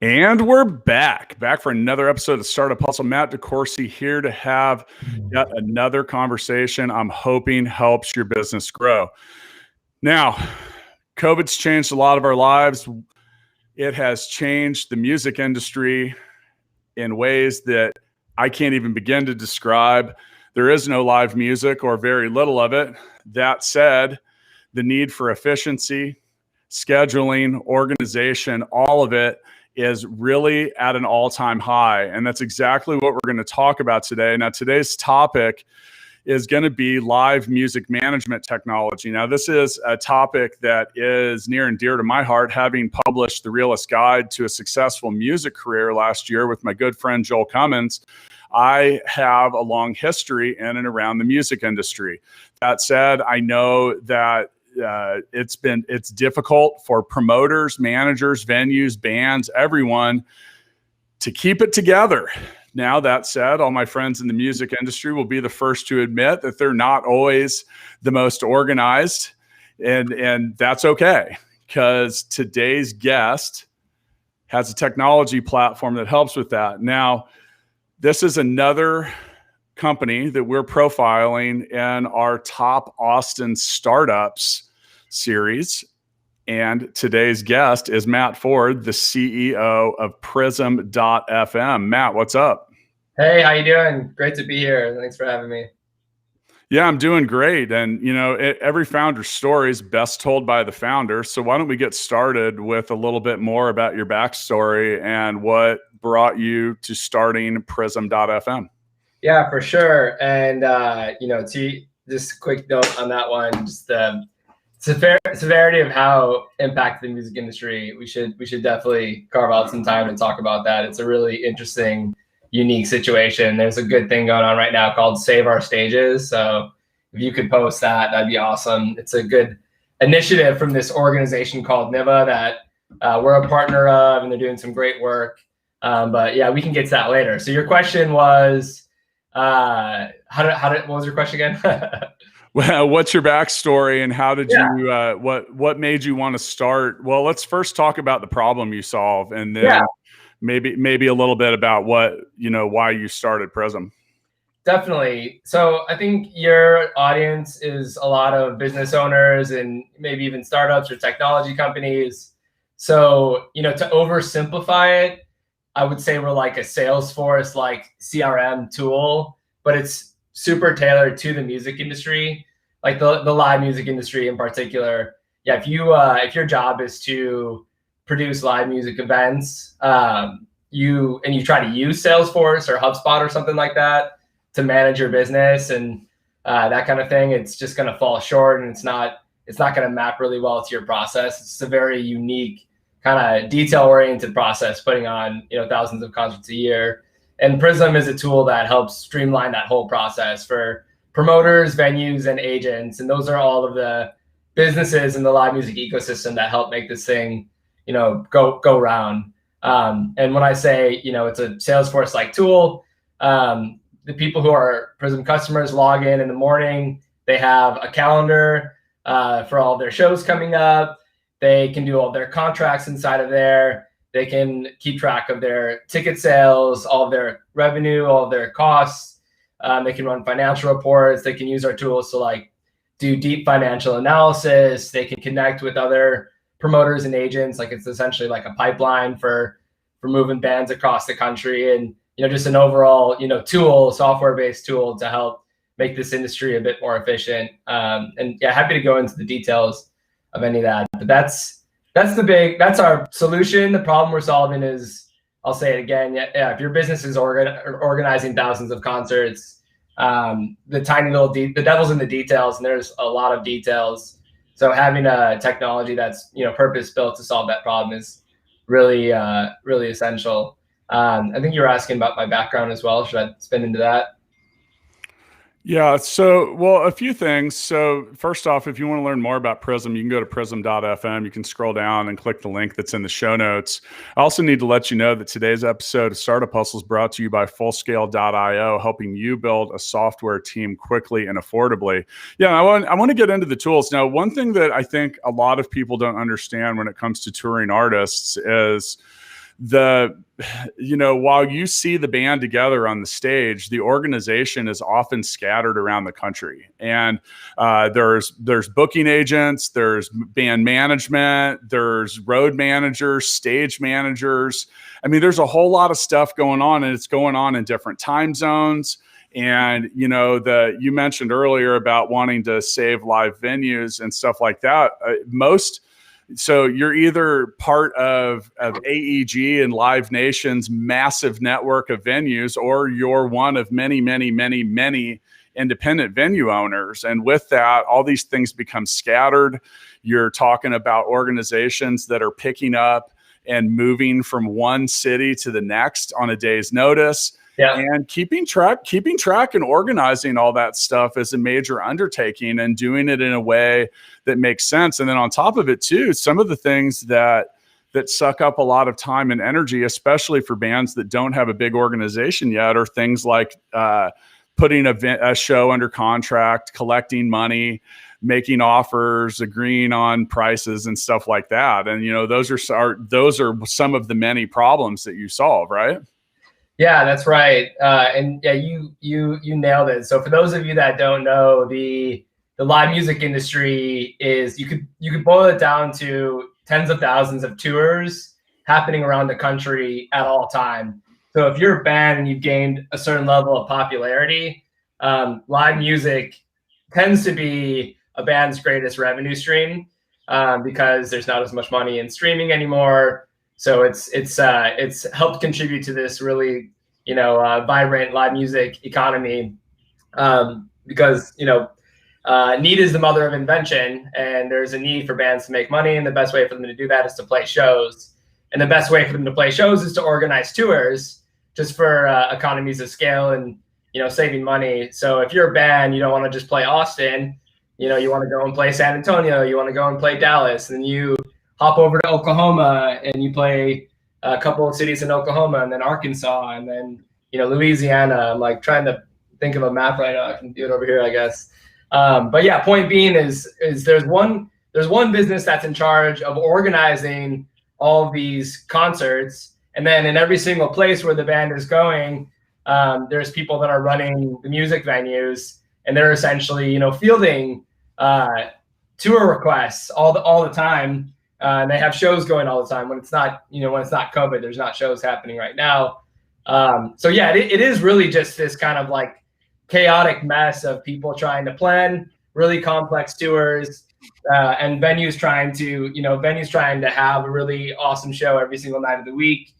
And we're back for another episode of Startup Hustle. Matt DeCoursey here to have yet another conversation I'm hoping helps your business grow. Now, COVID's changed a lot of our lives. It has changed the music industry in ways that I can't even begin to describe. There is no live music or very little of it. That said, the need for efficiency, scheduling, organization, all of it is really at an all-time high. And that's exactly what we're going to talk about today. Now, today's topic is going to be live music management technology. Now, this is a topic that is near and dear to my heart, having published The Realist Guide to a Successful Music Career last year with my good friend Joel Cummins. I have a long history in and around the music industry. That said, I know that it's difficult for promoters, managers, venues, bands, everyone to keep it together. Now, that said, all my friends in the music industry will be the first to admit that they're not always the most organized, and that's okay, because today's guest has a technology platform that helps with that. Now, this is another company that we're profiling in our Top Austin Startups series. And today's guest is Matt Ford, the CEO of Prism.fm. Matt, what's up? Hey, how you doing? Great to be here. Thanks for having me. Yeah, I'm doing great. And, every founder's story is best told by the founder. So why don't we get started with a little bit more about your backstory and what brought you to starting Prism.fm? Yeah, for sure. And, just a quick note on that one, just the severity of how impacted the music industry. We should definitely carve out some time and talk about that. It's a really interesting, unique situation. There's a good thing going on right now called Save Our Stages. So if you could post that, that'd be awesome. It's a good initiative from this organization called NIVA that we're a partner of, and they're doing some great work. But yeah, we can get to that later. So your question was, what was your question again? Well, what's your backstory and how did you, what made you want to start? Well, let's first talk about the problem you solve, and then maybe a little bit about why you started Prism. Definitely. So I think your audience is a lot of business owners and maybe even startups or technology companies. So, to oversimplify it, I would say we're like a Salesforce, like CRM tool, but it's super tailored to the music industry, like the live music industry in particular. Yeah, if your job is to produce live music events, you try to use Salesforce or HubSpot or something like that to manage your business and that kind of thing, it's just going to fall short, and it's not going to map really well to your process. It's a very unique kind of detail-oriented process, putting on thousands of concerts a year. And Prism is a tool that helps streamline that whole process for promoters, venues, and agents. And those are all of the businesses in the live music ecosystem that help make this thing, go round. And when I say, it's a Salesforce-like tool, the people who are Prism customers log in the morning. They have a calendar for all their shows coming up. They can do all their contracts inside of there. They can keep track of their ticket sales, all of their revenue, all of their costs. They can run financial reports. They can use our tools to do deep financial analysis. They can connect with other promoters and agents. It's essentially like a pipeline for moving bands across the country, and just an overall software-based tool to help make this industry a bit more efficient. And yeah, happy to go into the details of any of that. But that's our solution. The problem we're solving is, I'll say it again, if your business is organizing thousands of concerts, the devil's in the details, and there's a lot of details. So having a technology that's purpose-built to solve that problem is really really essential. I think you were asking about my background as well. Should I spin into that? Yeah. So, a few things. So first off, if you want to learn more about Prism, you can go to prism.fm. You can scroll down and click the link that's in the show notes. I also need to let you know that today's episode of Startup Hustle is brought to you by Fullscale.io, helping you build a software team quickly and affordably. Yeah, I want to get into the tools. Now, one thing that I think a lot of people don't understand when it comes to touring artists is while you see the band together on the stage, the organization is often scattered around the country. And there's booking agents, there's band management, there's road managers, stage managers. I mean, there's a whole lot of stuff going on, and it's going on in different time zones. And, you mentioned earlier about wanting to save live venues and stuff like that. So you're either part of AEG and Live Nation's massive network of venues, or you're one of many, many, many, many independent venue owners. And with that, all these things become scattered. You're talking about organizations that are picking up and moving from one city to the next on a day's notice. Yeah. And keeping track and organizing all that stuff is a major undertaking, and doing it in a way that makes sense. And then on top of it too, some of the things that suck up a lot of time and energy, especially for bands that don't have a big organization yet, are things like putting a show under contract, collecting money, making offers, agreeing on prices and stuff like that. And, those are some of the many problems that you solve, right? Yeah, that's right. And yeah, you nailed it. So for those of you that don't know, the live music industry is, you could boil it down to tens of thousands of tours happening around the country at all time. So if you're a band and you've gained a certain level of popularity, live music tends to be a band's greatest revenue stream, because there's not as much money in streaming anymore. So it's helped contribute to this really, vibrant live music economy, because, need is the mother of invention, and there's a need for bands to make money. And the best way for them to do that is to play shows. And the best way for them to play shows is to organize tours, just for economies of scale and, saving money. So if you're a band, you don't want to just play Austin, you want to go and play San Antonio, you want to go and play Dallas, and then you hop over to Oklahoma and you play a couple of cities in Oklahoma, and then Arkansas, and then, Louisiana. I'm like trying to think of a map right now. I can do it over here, I guess. But yeah, point being is there's one business that's in charge of organizing all of these concerts. And then in every single place where the band is going, there's people that are running the music venues, and they're essentially, fielding tour requests all the time. And they have shows going all the time when it's not, when it's not COVID. There's not shows happening right now. So yeah, it is really just this kind of like chaotic mess of people trying to plan really complex tours, and venues trying to have a really awesome show every single night of the week.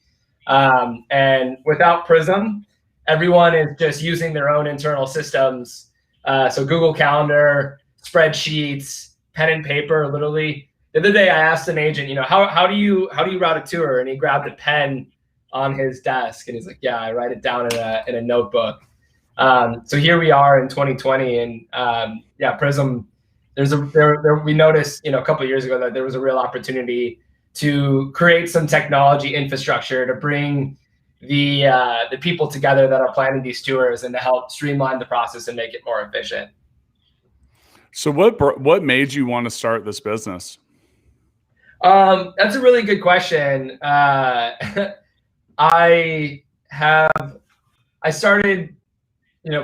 And without Prism, everyone is just using their own internal systems. So Google Calendar, spreadsheets, pen and paper, literally. The other day I asked an agent, how do you route a tour? And he grabbed a pen on his desk and he's like, yeah, I write it down in a notebook. So here we are in 2020, and yeah, Prism, we noticed, a couple of years ago that there was a real opportunity to create some technology infrastructure to bring the people together that are planning these tours, and to help streamline the process and make it more efficient. So what made you want to start this business? That's a really good question. I started,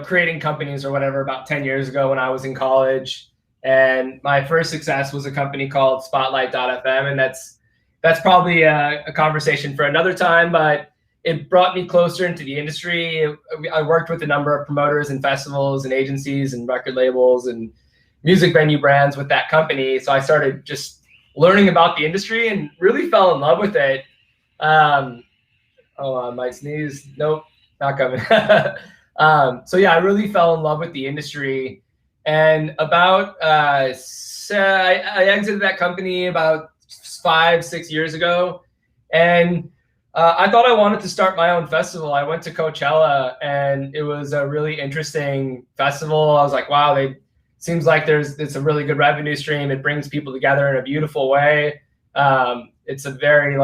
creating companies or whatever about 10 years ago when I was in college. And my first success was a company called Spotlight.fm. And that's probably a conversation for another time, but it brought me closer into the industry. I worked with a number of promoters and festivals and agencies and record labels and music venue brands with that company. So I started just learning about the industry and really fell in love with it. Hold on, might sneeze. Nope, not coming. So yeah, I really fell in love with the industry. And about, I exited that company about 5-6 years ago. And I thought I wanted to start my own festival. I went to Coachella, and it was a really interesting festival. I was like, wow, seems like it's a really good revenue stream. It brings people together in a beautiful way. It's a very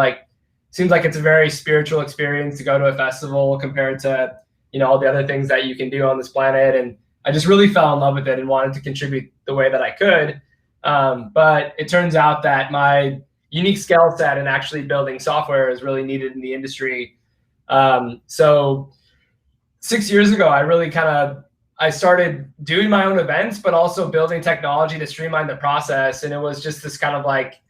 seems like it's a very spiritual experience to go to a festival compared to, all the other things that you can do on this planet. And I just really fell in love with it and wanted to contribute the way that I could. But it turns out that my, unique skill set, and actually building software is really needed in the industry. So 6 years ago, I started doing my own events, but also building technology to streamline the process. And it was just this kind of like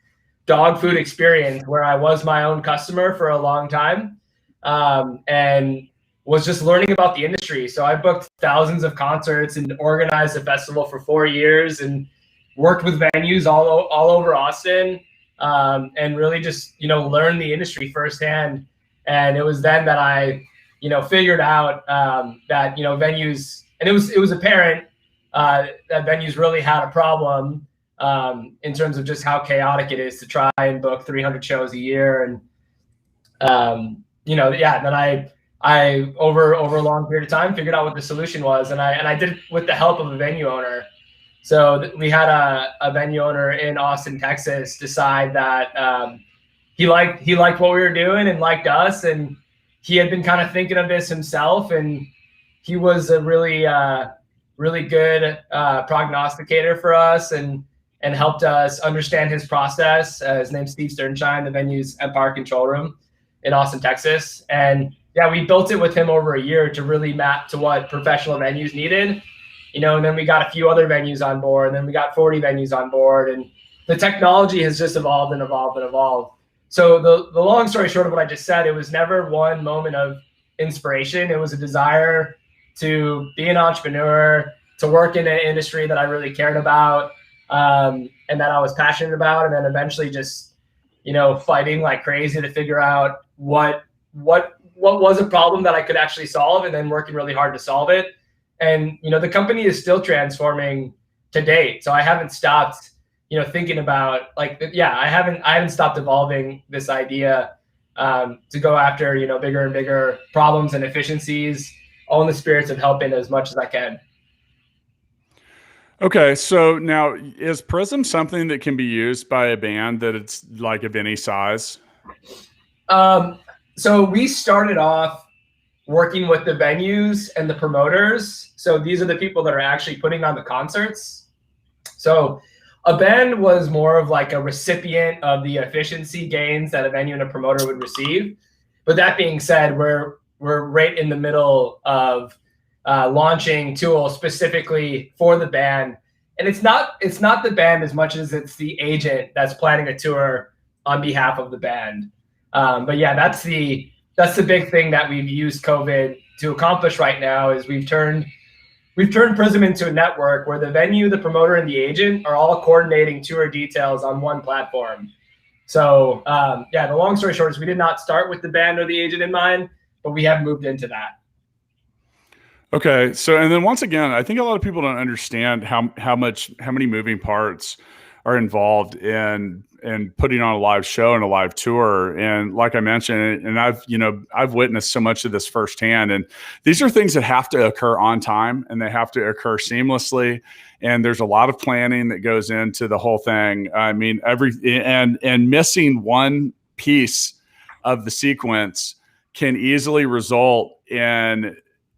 dog food experience where I was my own customer for a long time, and was just learning about the industry. So I booked thousands of concerts and organized a festival for 4 years and worked with venues all over Austin, and really just, learned the industry firsthand. And it was then that I, figured out that, venues, and it was apparent that venues really had a problem in terms of just how chaotic it is to try and book 300 shows a year. And, then I over a long period of time figured out what the solution was, and I did it with the help of a venue owner. So we had a venue owner in Austin, Texas, decide that he liked what we were doing and liked us, and he had been kind of thinking of this himself, and he was a really good prognosticator for us, and helped us understand his process. His name's Steve Sternshine. The venue's Empire Control Room in Austin, Texas. And yeah, we built it with him over a year to really map to what professional venues needed, and then we got a few other venues on board, and then we got 40 venues on board, and the technology has just evolved and evolved and evolved. So the long story short of what I just said, it was never one moment of inspiration. It was a desire to be an entrepreneur, to work in an industry that I really cared about, and that I was passionate about, and then eventually just, fighting like crazy to figure out what was a problem that I could actually solve, and then working really hard to solve it. And, the company is still transforming to date. So I haven't stopped, thinking about I haven't stopped evolving this idea to go after, bigger and bigger problems and efficiencies, all in the spirits of helping as much as I can. Okay, so now is Prism something that can be used by a band that it's like of any size? So we started off working with the venues and the promoters. So these are the people that are actually putting on the concerts. So a band was more of like a recipient of the efficiency gains that a venue and a promoter would receive. But that being said, we're right in the middle of launching tools specifically for the band. And it's not the band as much as it's the agent that's planning a tour on behalf of the band. But yeah, that's the big thing that we've used COVID to accomplish right now is we've turned Prism into a network where the venue, the promoter, and the agent are all coordinating tour details on one platform. So the long story short is we did not start with the band or the agent in mind, but we have moved into that. Okay. So, and then once again, I think a lot of people don't understand how many moving parts are involved in putting on a live show and a live tour. And like I mentioned, and I've witnessed so much of this firsthand, and these are things that have to occur on time and they have to occur seamlessly. And there's a lot of planning that goes into the whole thing. I mean, and missing one piece of the sequence can easily result in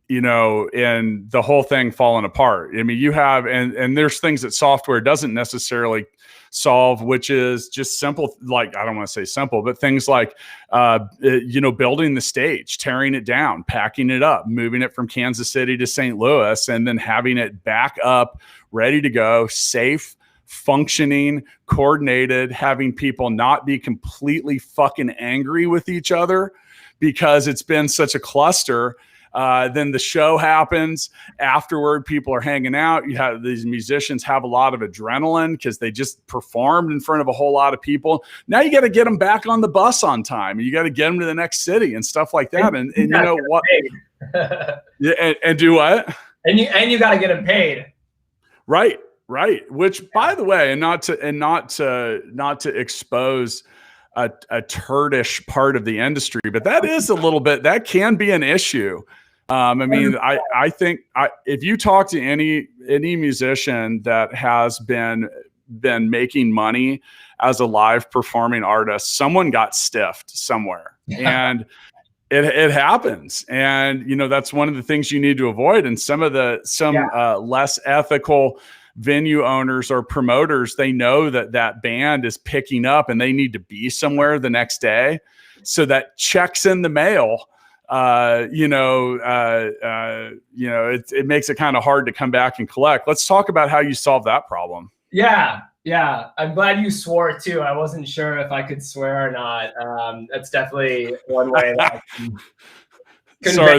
the whole thing falling apart. I mean, you have, and there's things that software doesn't necessarily solve, which is just simple, like, I don't want to say simple, but things like, building the stage, tearing it down, packing it up, moving it from Kansas City to St. Louis, and then having it back up, ready to go, safe, functioning, coordinated, having people not be completely fucking angry with each other because it's been such a cluster. Then the show happens. Afterward, people are hanging out. You have these musicians have a lot of adrenaline because they just performed in front of a whole lot of people. Now you got to get them back on the bus on time. You got to get them to the next city and stuff like that. And you know what? Yeah, and do what? And you got to get them paid. Right. Which, by the way, and not to expose a turdish part of the industry, but that is a little bit, that can be an issue. I mean, I think if you talk to any musician that has been making money as a live performing artist, someone got stiffed somewhere. Yeah. And it happens. And, that's one of the things you need to avoid. And some less ethical venue owners or promoters, they know that that band is picking up and they need to be somewhere the next day. So that checks in the mail, it makes it kind of hard to come back and collect. Let's talk about how you solve that problem. Yeah. I'm glad you swore too. I wasn't sure if I could swear or not. That's definitely one way. That Sorry,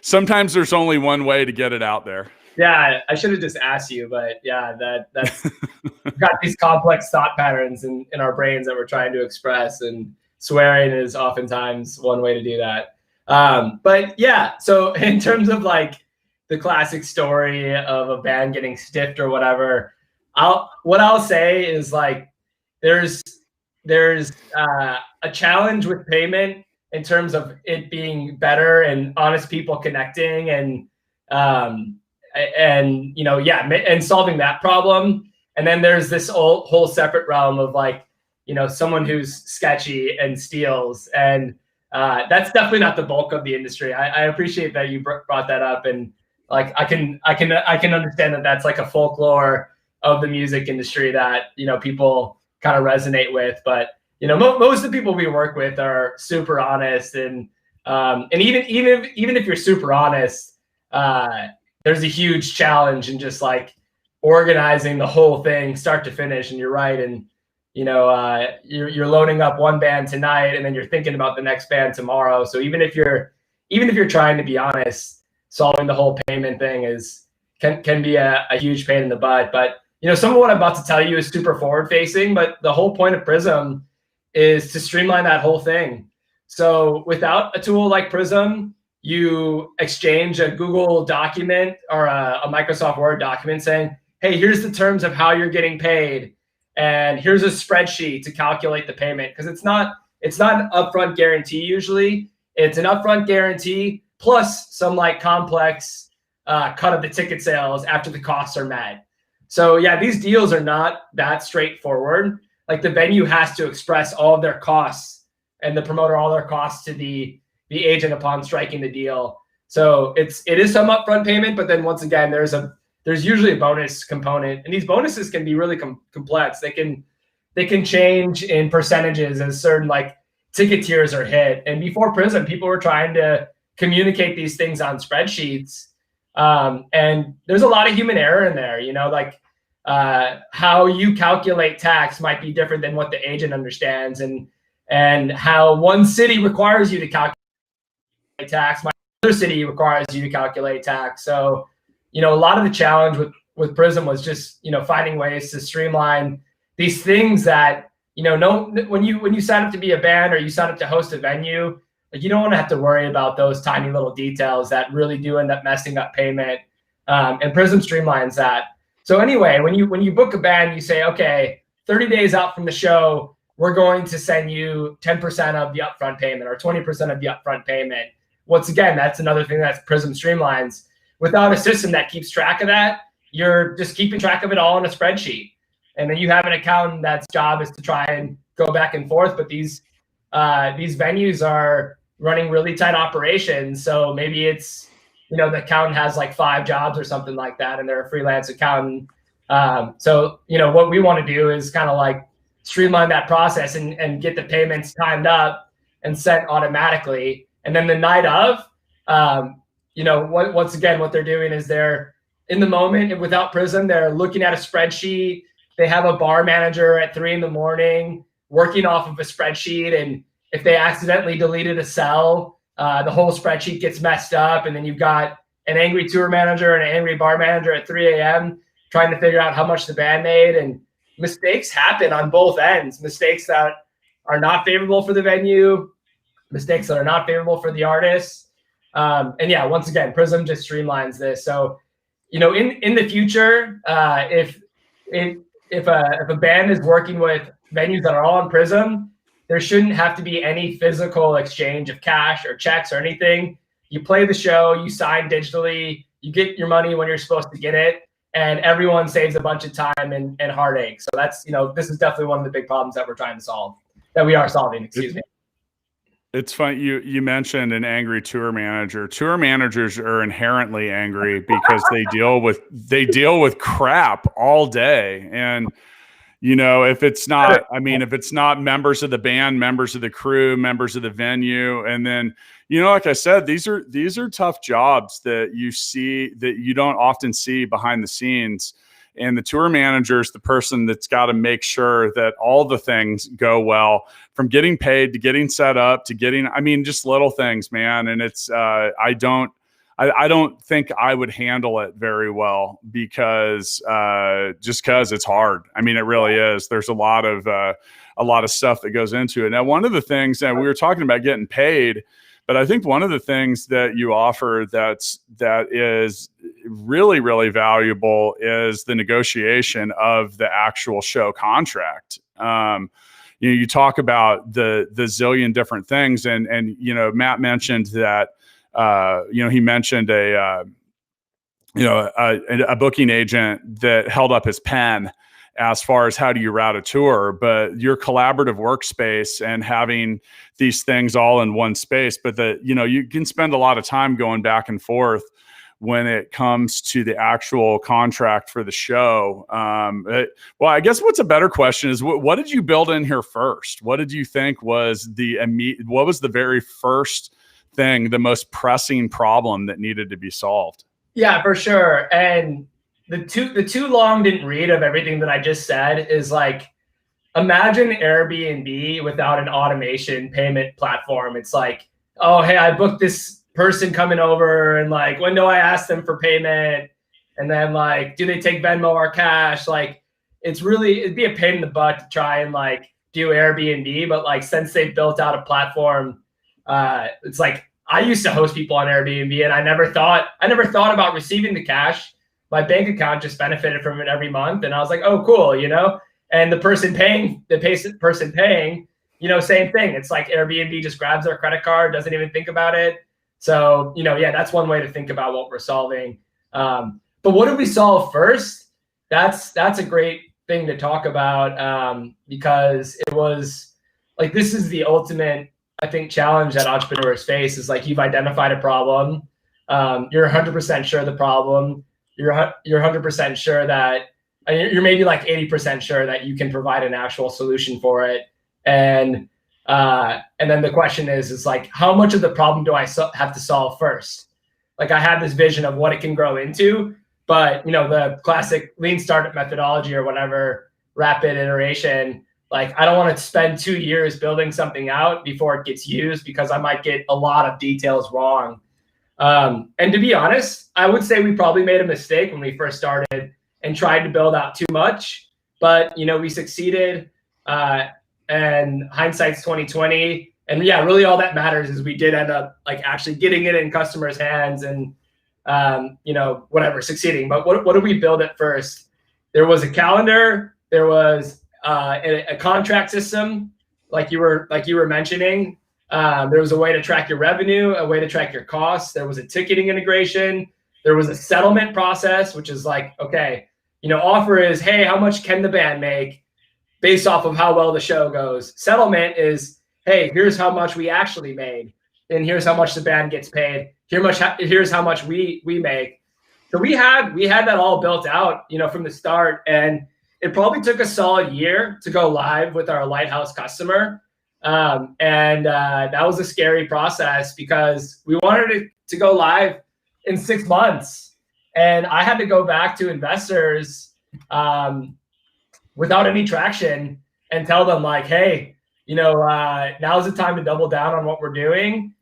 sometimes there's only one way to get it out there. Yeah, I should have just asked you, but yeah, that's we've got these complex thought patterns in our brains that we're trying to express, and swearing is oftentimes one way to do that. But yeah, so in terms of like the classic story of a band getting stiffed or whatever, what I'll say is like there's a challenge with payment in terms of it being better and honest people connecting and solving that problem. And then there's this whole separate realm of like, someone who's sketchy and steals. And that's definitely not the bulk of the industry. I appreciate that you brought that up. And like, I can understand that that's like a folklore of the music industry that, people kind of resonate with. But, most of the people we work with are super honest. And even if you're super honest, there's a huge challenge in just like organizing the whole thing start to finish. And you're right. And, you're loading up one band tonight and then you're thinking about the next band tomorrow. So even if you're trying to be honest, solving the whole payment thing can be a huge pain in the butt. But, some of what I'm about to tell you is super forward facing, but the whole point of Prism is to streamline that whole thing. So without a tool like Prism, you exchange a Google document or a Microsoft Word document saying, hey, here's the terms of how you're getting paid. And here's a spreadsheet to calculate the payment. Because it's not an upfront guarantee usually. It's an upfront guarantee plus some like complex cut of the ticket sales after the costs are met. So yeah, these deals are not that straightforward. Like the venue has to express all of their costs and the promoter all their costs to the agent upon striking the deal. So it is some upfront payment, but then once again, there's usually a bonus component, and these bonuses can be really complex. They can change in percentages as certain like ticket tiers are hit. And before Prism, people were trying to communicate these things on spreadsheets, and there's a lot of human error in there. Like how you calculate tax might be different than what the agent understands, and how one city requires you to calculate tax, my other city requires you to calculate tax. So, a lot of the challenge with Prism was just, finding ways to streamline these things that, when you sign up to be a band or you sign up to host a venue, like you don't want to have to worry about those tiny little details that really do end up messing up payment. And Prism streamlines that. So anyway, when you book a band, you say, okay, 30 days out from the show, we're going to send you 10% of the upfront payment or 20% of the upfront payment. Once again, that's another thing that Prism streamlines. Without a system that keeps track of that, you're just keeping track of it all in a spreadsheet. And then you have an accountant that's job is to try and go back and forth. But these venues are running really tight operations. So maybe it's, the accountant has like 5 jobs or something like that, and they're a freelance accountant. So, what we want to do is kind of like streamline that process and get the payments timed up and sent automatically. And then the night of, once again, what they're doing is they're in the moment and without Prism, they're looking at a spreadsheet. They have a bar manager at 3 a.m. working off of a spreadsheet. And if they accidentally deleted a cell, the whole spreadsheet gets messed up. And then you've got an angry tour manager and an angry bar manager at 3 a.m. trying to figure out how much the band made. And mistakes happen on both ends. Mistakes that are not favorable for the venue, mistakes that are not favorable for the artists. And yeah, once again, Prism just streamlines this. So, in the future, if a band is working with venues that are all on Prism, there shouldn't have to be any physical exchange of cash or checks or anything. You play the show, you sign digitally, you get your money when you're supposed to get it, and everyone saves a bunch of time and heartache. So that's, this is definitely one of the big problems that we're trying to solve, that we are solving, excuse me. It's funny you mentioned an angry tour manager. Tour managers are inherently angry because they deal with crap all day. And if it's not, if it's not members of the band, members of the crew, members of the venue, and then like I said, these are tough jobs that you don't often see behind the scenes. And the tour manager is the person that's got to make sure that all the things go well, from getting paid to getting set up to getting, just little things, man. And it's, I don't think I would handle it very well because it's hard. It really is. There's a lot of stuff that goes into it. Now, one of the things that we were talking about getting paid, but I think one of the things that you offer that is really, really valuable is the negotiation of the actual show contract. You talk about the zillion different things, and Matt mentioned that he mentioned a booking agent that held up his pen as far as how do you route a tour, but your collaborative workspace and having these things all in one space, but you can spend a lot of time going back and forth when it comes to the actual contract for the show. Well, I guess what's a better question is what did you build in here first? What did you think was what was the very first thing, the most pressing problem that needed to be solved? Yeah, for sure. And the too long didn't read of everything that I just said is like, imagine Airbnb without an automation payment platform. It's like, oh, hey, I booked this person coming over, and like, when do I ask them for payment? And then like, do they take Venmo or cash? Like, it'd be a pain in the butt to try and like do Airbnb. But like, since they've built out a platform, it's like, I used to host people on Airbnb, and I never thought about receiving the cash. My bank account just benefited from it every month. And I was like, oh, cool, and the person paying, same thing. It's like Airbnb just grabs their credit card, doesn't even think about it. So, that's one way to think about what we're solving. But what did we solve first? That's a great thing to talk about, because it was like, this is the ultimate, I think, challenge that entrepreneurs face is like, you've identified a problem. You're 100% sure the problem. You're 100% sure that you're maybe like 80% sure that you can provide an actual solution for it. And then the question is like, how much of the problem do I have to solve first? Like, I had this vision of what it can grow into, but the classic lean startup methodology or whatever, rapid iteration, like, I don't want to spend 2 years building something out before it gets used because I might get a lot of details wrong. And to be honest, I would say we probably made a mistake when we first started and tried to build out too much, but we succeeded, and hindsight's 2020. And yeah, really all that matters is we did end up like actually getting it in customers' hands and, whatever, succeeding. But what did we build at first? There was a calendar, there was a contract system, like you were mentioning. There was a way to track your revenue, a way to track your costs. There was a ticketing integration. There was a settlement process, which is like, okay, offer is, hey, how much can the band make based off of how well the show goes? Settlement is, hey, here's how much we actually made, and here's how much the band gets paid. Here's how much we make. So we had that all built out, from the start, and it probably took a solid year to go live with our lighthouse customer. And that was a scary process because we wanted it to go live in 6 months. And I had to go back to investors without any traction and tell them like, hey, now's the time to double down on what we're doing.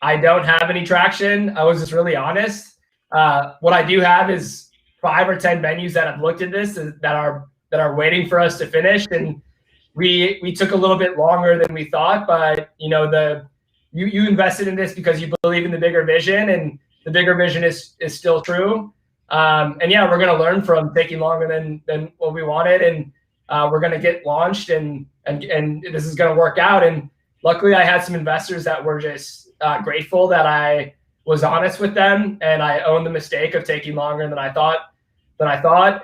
I don't have any traction. I was just really honest. What I do have is 5 or 10 venues that have looked at this that are waiting for us to finish. And we took a little bit longer than we thought, but you invested in this because you believe in the bigger vision, and the bigger vision is still true. And yeah, we're gonna learn from taking longer than what we wanted, and we're gonna get launched, and this is gonna work out. And luckily, I had some investors that were just grateful that I was honest with them, and I owned the mistake of taking longer than I thought.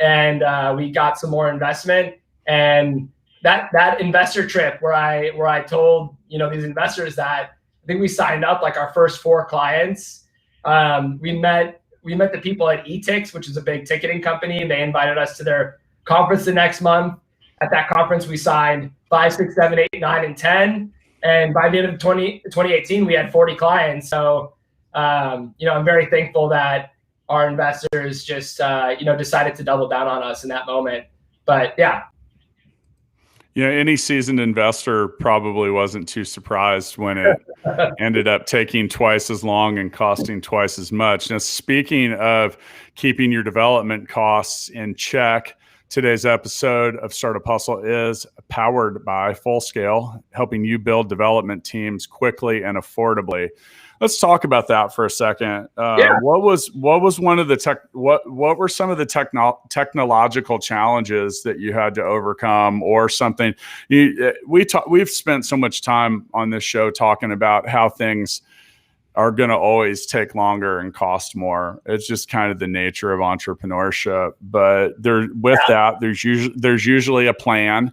And we got some more investment, and that investor trip where I told these investors that I think we signed up like our first 4 clients. We met the people at Etix, which is a big ticketing company, and they invited us to their conference the next month. At that conference, we signed 5, 6, 7, 8, 9, and 10. And by the end of 2018, we had 40 clients. So, I'm very thankful that our investors just, decided to double down on us in that moment. But yeah. Any seasoned investor probably wasn't too surprised when it ended up taking twice as long and costing twice as much. Now, speaking of keeping your development costs in check, today's episode of Startup Hustle is powered by Fullscale, helping you build development teams quickly and affordably. Let's talk about that for a second. What was one of the what were some of the technological challenges that you had to overcome, or something? We've spent so much time on this show talking about how things are going to always take longer and cost more. It's just kind of the nature of entrepreneurship. But there's usually a plan.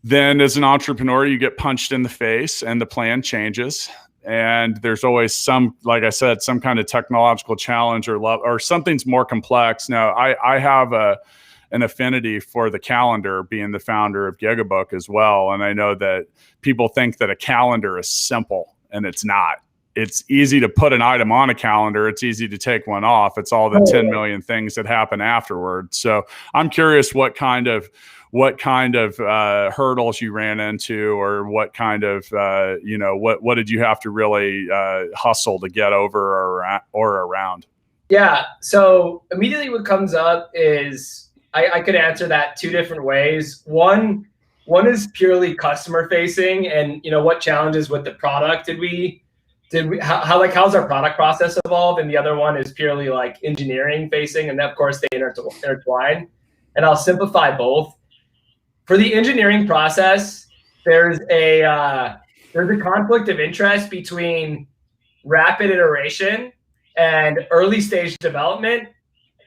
Then as an entrepreneur, you get punched in the face and the plan changes. And there's always like I said, some kind of technological challenge or something's more complex. Now, I have an affinity for the calendar, being the founder of Gigabook as well. And I know that people think that a calendar is simple, and it's not. It's easy to put an item on a calendar. It's easy to take one off. It's all the 10 million things that happen afterwards. So I'm curious what kind of hurdles you ran into, or what kind of, what did you have to really hustle to get over or around? Yeah. So immediately what comes up is I could answer that 2 different ways. One is purely customer facing, and what challenges with the product how's our product process evolved? And the other one is purely like engineering facing, and of course they intertwine. And I'll simplify both. For the engineering process, there's a conflict of interest between rapid iteration and early stage development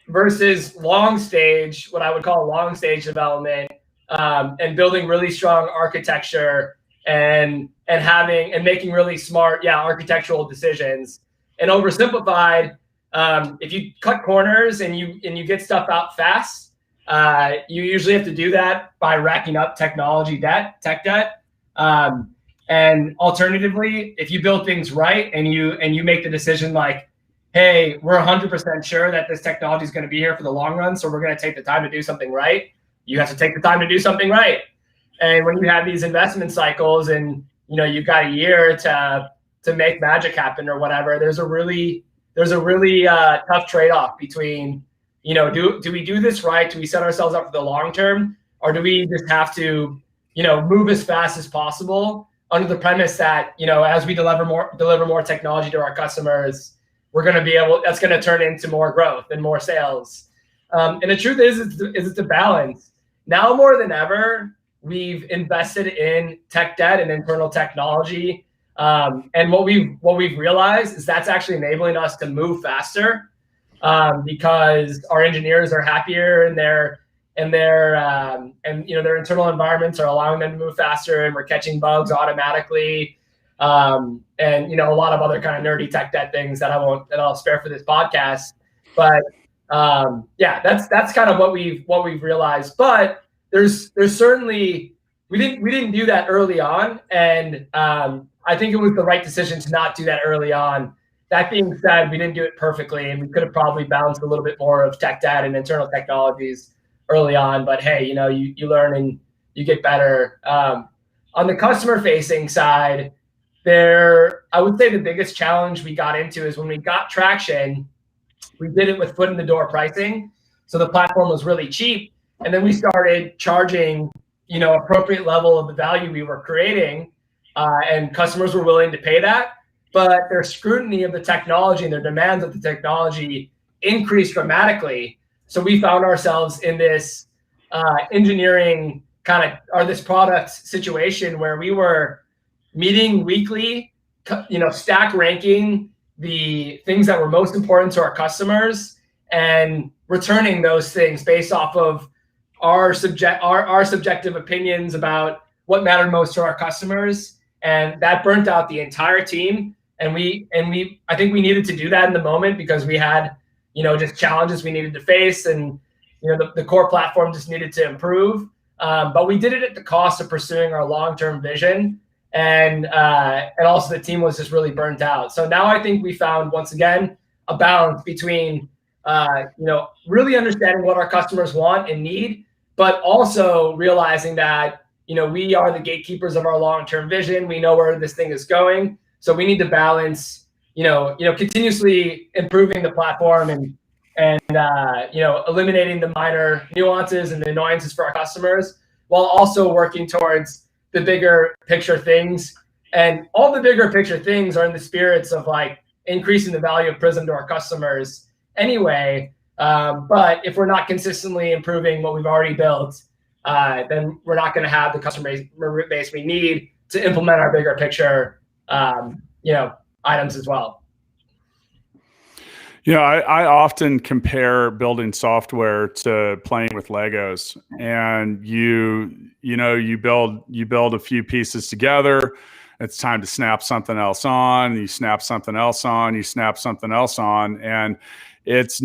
versus what I would call long stage development, and building really strong architecture and making really smart architectural decisions. And oversimplified, if you cut corners and you get stuff out fast, you usually have to do that by racking up tech debt. And alternatively, if you build things right and you make the decision like, hey, we're 100% sure that this technology is going to be here for the long run, so we're going to take the time to do something right. You have to take the time to do something right. And when you have these investment cycles and you've got a year to make magic happen or whatever, there's a really tough trade-off between, do we do this right? Do we set ourselves up for the long term, or do we just have to move as fast as possible under the premise that as we deliver more technology to our customers, that's going to turn into more growth and more sales. And the truth is it's a balance. Now more than ever, we've invested in tech debt and internal technology. And what we've realized is that's actually enabling us to move faster, because our engineers are happier and their internal environments are allowing them to move faster, and we're catching bugs automatically. And a lot of other kind of nerdy tech debt things that I'll spare for this podcast. But that's kind of what we've realized. But there's certainly we didn't do that early on, and I think it was the right decision to not do that early on. That being said, we didn't do it perfectly, and we could have probably balanced a little bit more of tech debt and internal technologies early on. But hey, you learn and you get better. On the customer facing side, I would say the biggest challenge we got into is when we got traction, we did it with foot in the door pricing. So the platform was really cheap. And then we started charging, appropriate level of the value we were creating, and customers were willing to pay that. But their scrutiny of the technology and their demands of the technology increased dramatically. So we found ourselves in this engineering this product situation where we were meeting weekly, stack ranking the things that were most important to our customers and returning those things based off of our subjective opinions about what mattered most to our customers. and that burnt out the entire team. And I think we needed to do that in the moment because we had, just challenges we needed to face, and the core platform just needed to improve. But we did it at the cost of pursuing our long-term vision, and also the team was just really burnt out. So now I think we found, once again, a balance between really understanding what our customers want and need, but also realizing that we are the gatekeepers of our long-term vision. We know where this thing is going, so we need to balance continuously improving the platform and eliminating the minor nuances and the annoyances for our customers, while also working towards the bigger picture things. And all the bigger picture things are in the spirits of like increasing the value of Prism to our customers anyway. But if we're not consistently improving what we've already built, then we're not going to have the customer base we need to implement our bigger picture items as well. I often compare building software to playing with Legos, and you build a few pieces together. It's time to snap something else on. You snap something else on. You snap something else on, and it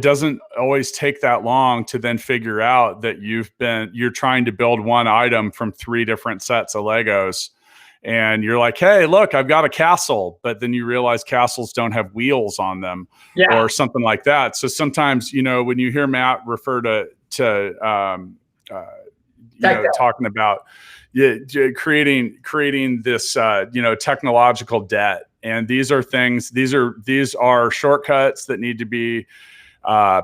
doesn't always take that long to then figure out that you're trying to build one item from 3 different sets of Legos. And you're like, hey, look, I've got a castle, but then you realize castles don't have wheels on them, or something like that. So sometimes, when you hear Matt refer to talking about creating this, technological debt, and these are shortcuts that need to be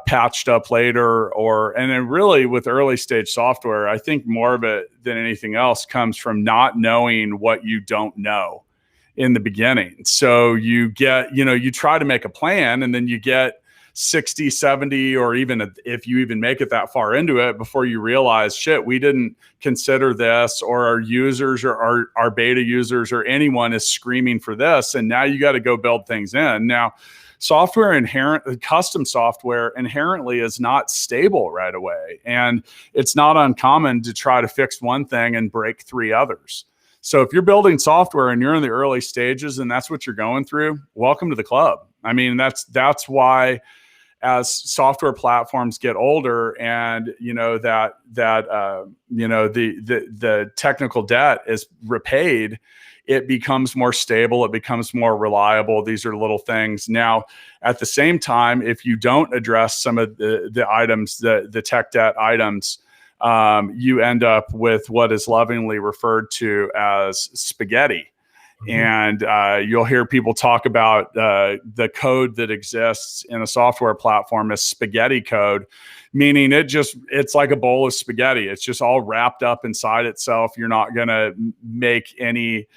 patched up later, and then really with early stage software, I think more of it than anything else comes from not knowing what you don't know in the beginning. So you try to make a plan, and then you get 60, 70, or even if you even make it that far into it before you realize, shit, we didn't consider this, or our users or our beta users or anyone is screaming for this. And now you got to go build things in. Now, custom software inherently is not stable right away. And it's not uncommon to try to fix one thing and break 3 others. So if you're building software and you're in the early stages and that's what you're going through, welcome to the club. I mean, that's why as software platforms get older and the technical debt is repaid, it becomes more stable, it becomes more reliable. These are little things. Now, at the same time, if you don't address some of the items, the tech debt items, you end up with what is lovingly referred to as spaghetti. And you'll hear people talk about the code that exists in a software platform as spaghetti code, meaning it's like a bowl of spaghetti. It's just all wrapped up inside itself. You're not going to make any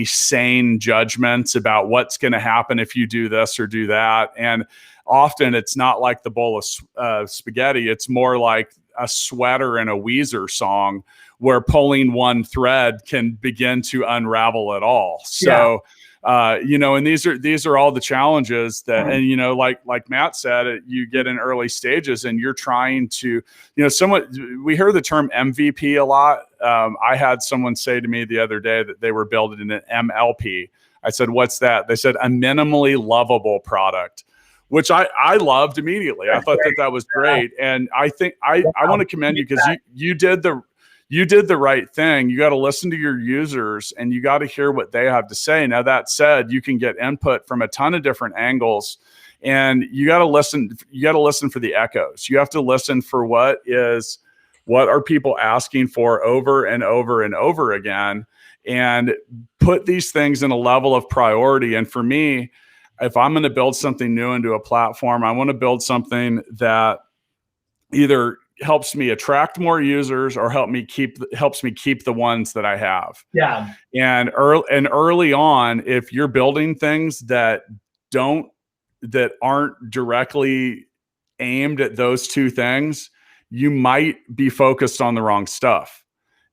sane judgments about what's going to happen if you do this or do that. And often it's not like the bowl of spaghetti. It's more like a sweater in a Weezer song, where pulling one thread can begin to unravel it all. So, and these are all the challenges that, and, like Matt said, you get in early stages and you're trying to, we hear the term MVP a lot. I had someone say to me the other day that they were building an MLP. I said, what's that? They said, a minimally lovable product, which I loved immediately. I thought that was great. And I think I want to commend you, because you did the right thing. You got to listen to your users and you got to hear what they have to say. Now, that said, you can get input from a ton of different angles, and you got to listen for the echoes. You have to listen for what are people asking for over and over and over again, and put these things in a level of priority. And for me, if I'm going to build something new into a platform, I want to build something that either helps me attract more users or helps me keep the ones that I have. Yeah. And early on, if you're building things that aren't directly aimed at those two things, you might be focused on the wrong stuff.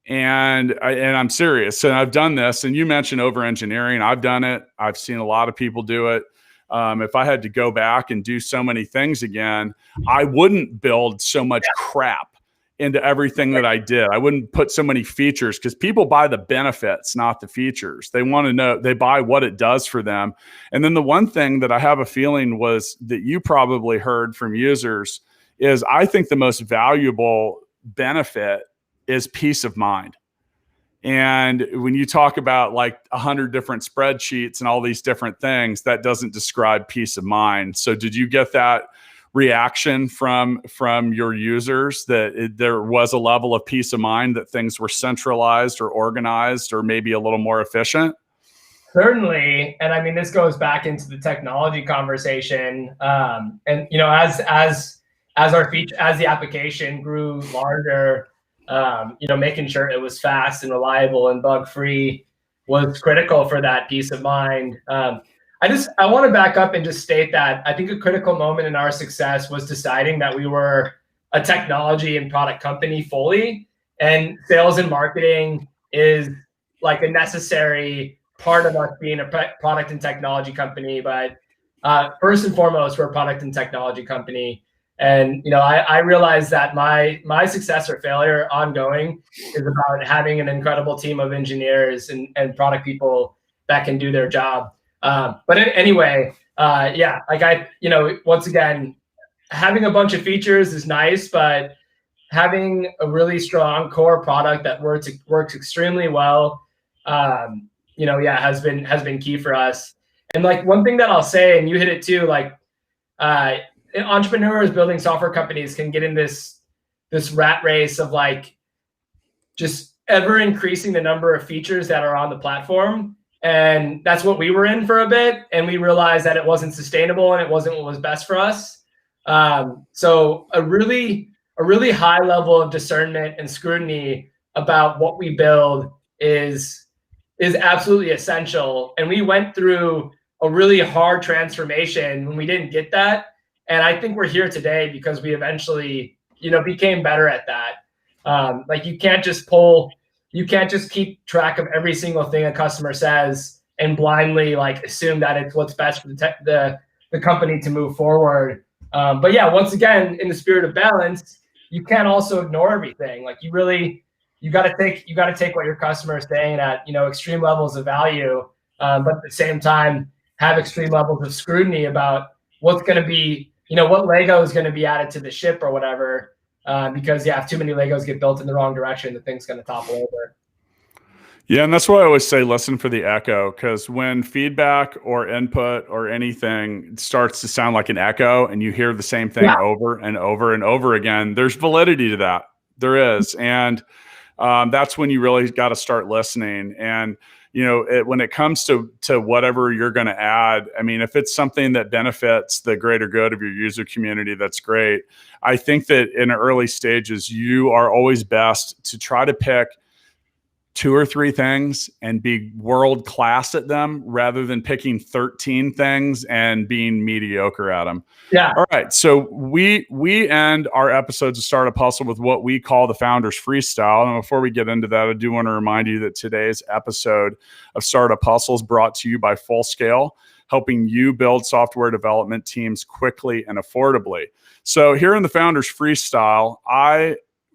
And I'm serious. And I've done this, and you mentioned over engineering. I've done it. I've seen a lot of people do it. If I had to go back and do so many things again, I wouldn't build so much crap into everything that I did. I wouldn't put so many features because people buy the benefits, not the features. They want to know, they buy what it does for them. And then the one thing that I have a feeling was that you probably heard from users is I think the most valuable benefit is peace of mind. And when you talk about like 100 different spreadsheets and all these different things, that doesn't describe peace of mind. So did you get that reaction from your users that there was a level of peace of mind that things were centralized or organized or maybe a little more efficient? Certainly, and I mean this goes back into the technology conversation. And you know, as our feature, as the application grew larger, you know, making sure it was fast and reliable and bug free was critical for that peace of mind. I want to back up and just state that I think a critical moment in our success was deciding that we were a technology and product company fully, and sales and marketing is like a necessary part of us being a product and technology company. But first and foremost, we're a product and technology company. And you know, I realized that my success or failure ongoing is about having an incredible team of engineers and product people that can do their job. But anyway, yeah, like you know, once again, having a bunch of features is nice, but having a really strong core product that works extremely well, you know, yeah, has been key for us. And like one thing that I'll say, and you hit it too, like entrepreneurs building software companies can get in this rat race of like just ever increasing the number of features that are on the platform. And that's what we were in for a bit. And we realized that it wasn't sustainable and it wasn't what was best for us. So a really high level of discernment and scrutiny about what we build is absolutely essential. And we went through a really hard transformation when we didn't get that. And I think we're here today because we eventually, you know, became better at that. Like you can't just keep track of every single thing a customer says and blindly like assume that it's what's best for the company to move forward. But yeah, once again, in the spirit of balance, you can't also ignore everything. Like you got to take what your customer is saying at, you know, extreme levels of value, but at the same time have extreme levels of scrutiny about what's going to be, you know, what Lego is going to be added to the ship or whatever. Because yeah, if too many Legos get built in the wrong direction, the thing's going to topple over. Yeah, and that's why I always say listen for the echo, because when feedback or input or anything starts to sound like an echo and you hear the same thing over and over and over again, there's validity to that. There is. And that's when you really got to start listening. And you know, when it comes to whatever you're going to add, I mean, if it's something that benefits the greater good of your user community, that's great. I think that in early stages, you are always best to try to pick 2 or 3 things and be world class at them rather than picking 13 things and being mediocre at them. Yeah. All right. So we end our episodes of Startup Hustle with what we call the Founders Freestyle. And before we get into that, I do want to remind you that today's episode of Startup Hustle is brought to you by Fullscale, helping you build software development teams quickly and affordably. So here in the Founders Freestyle,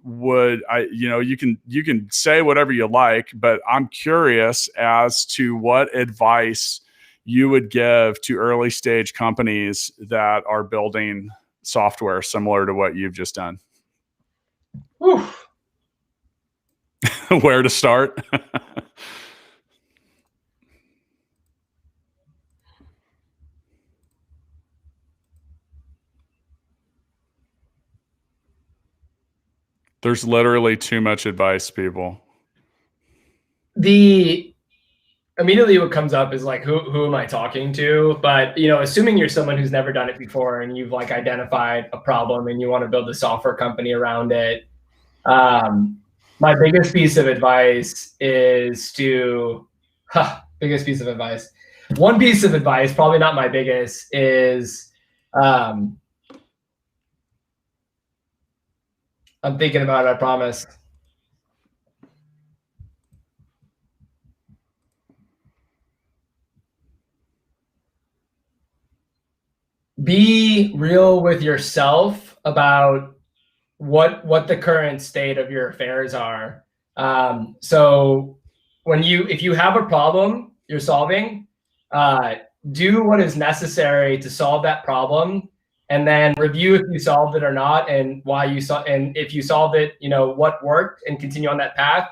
you know, you can say whatever you like, but I'm curious as to what advice you would give to early stage companies that are building software similar to what you've just done. Where to start? There's literally too much advice, people. Immediately what comes up is like, who am I talking to? But, you know, assuming you're someone who's never done it before and you've like identified a problem and you want to build a software company around it, my biggest piece of advice is biggest piece of advice. One piece of advice, probably not my biggest, is I'm thinking about it, I promise. Be real with yourself about what the current state of your affairs are. So if you have a problem you're solving, do what is necessary to solve that problem, and then review if you solved it or not, and why you saw, and if you solved it, what worked, and continue on that path.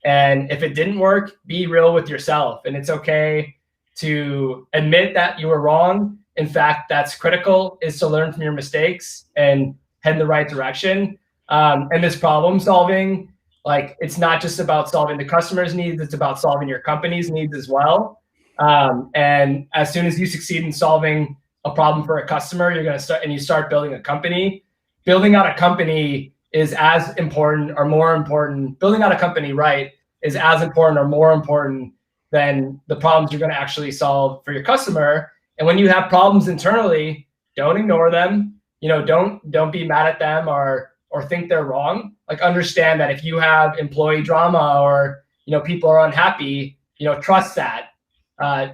And if it didn't work, be real with yourself. And it's okay to admit that you were wrong. In fact, that's critical, is to learn from your mistakes and head in the right direction. And this problem solving, like, it's not just about solving the customer's needs, it's about solving your company's needs as well. And as soon as you succeed in solving a problem for a customer, you're going to start, and you start building a company. Building out a company is as important or more important. Building out a company right is as important or more important than the problems you're going to actually solve for your customer. And when you have problems internally, don't ignore them. Don't be mad at them or think they're wrong. Like, understand that if you have employee drama or people are unhappy, trust that.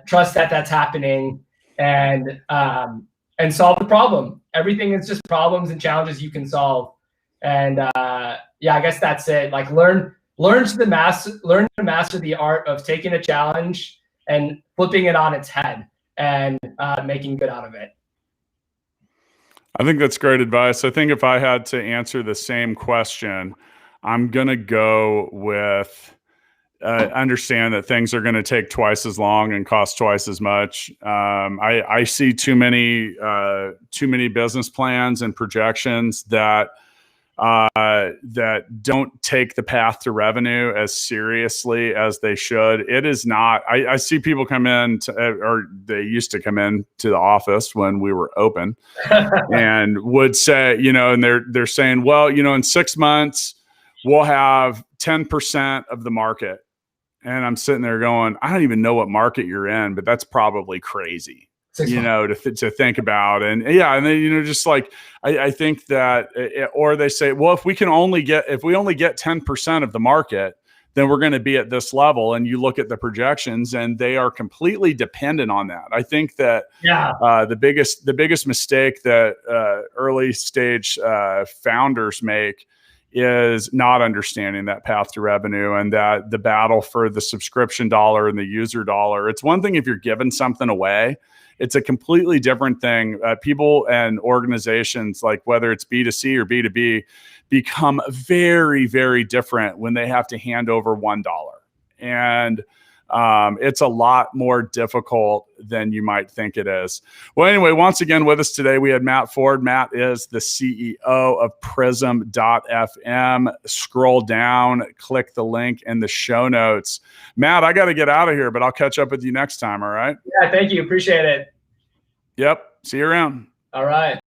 Trust that that's happening, and solve the problem. Everything is just problems and challenges you can solve. And yeah, I guess that's it. Like, learn to master the art of taking a challenge and flipping it on its head and making good out of it. I think that's great advice. I think if I had to answer the same question, I'm going to go with understand that things are going to take twice as long and cost twice as much. I see too many business plans and projections that don't take the path to revenue as seriously as they should. It is not. I see people come in or they used to come in to the office when we were open and would say, and they're saying, well, in 6 months we'll have 10% of the market. And I'm sitting there going, I don't even know what market you're in, but that's probably crazy, to think about. And yeah, and then, just like, I think that, or they say, well, if we only get 10% of the market, then we're going to be at this level. And you look at the projections and they are completely dependent on that. I think that the biggest mistake that early stage founders make is not understanding that path to revenue, and that the battle for the subscription dollar and the user dollar. It's one thing if you're giving something away. It's a completely different thing. People and organizations, like whether it's B2C or B2B, become very, very different when they have to hand over $1. And it's a lot more difficult than you might think it is. Well, anyway, once again with us today, we had Matt Ford. Matt is the CEO of Prism.fm. Scroll down, click the link in the show notes. Matt, I got to get out of here, but I'll catch up with you next time. All right. Yeah. Thank you. Appreciate it. Yep. See you around. All right.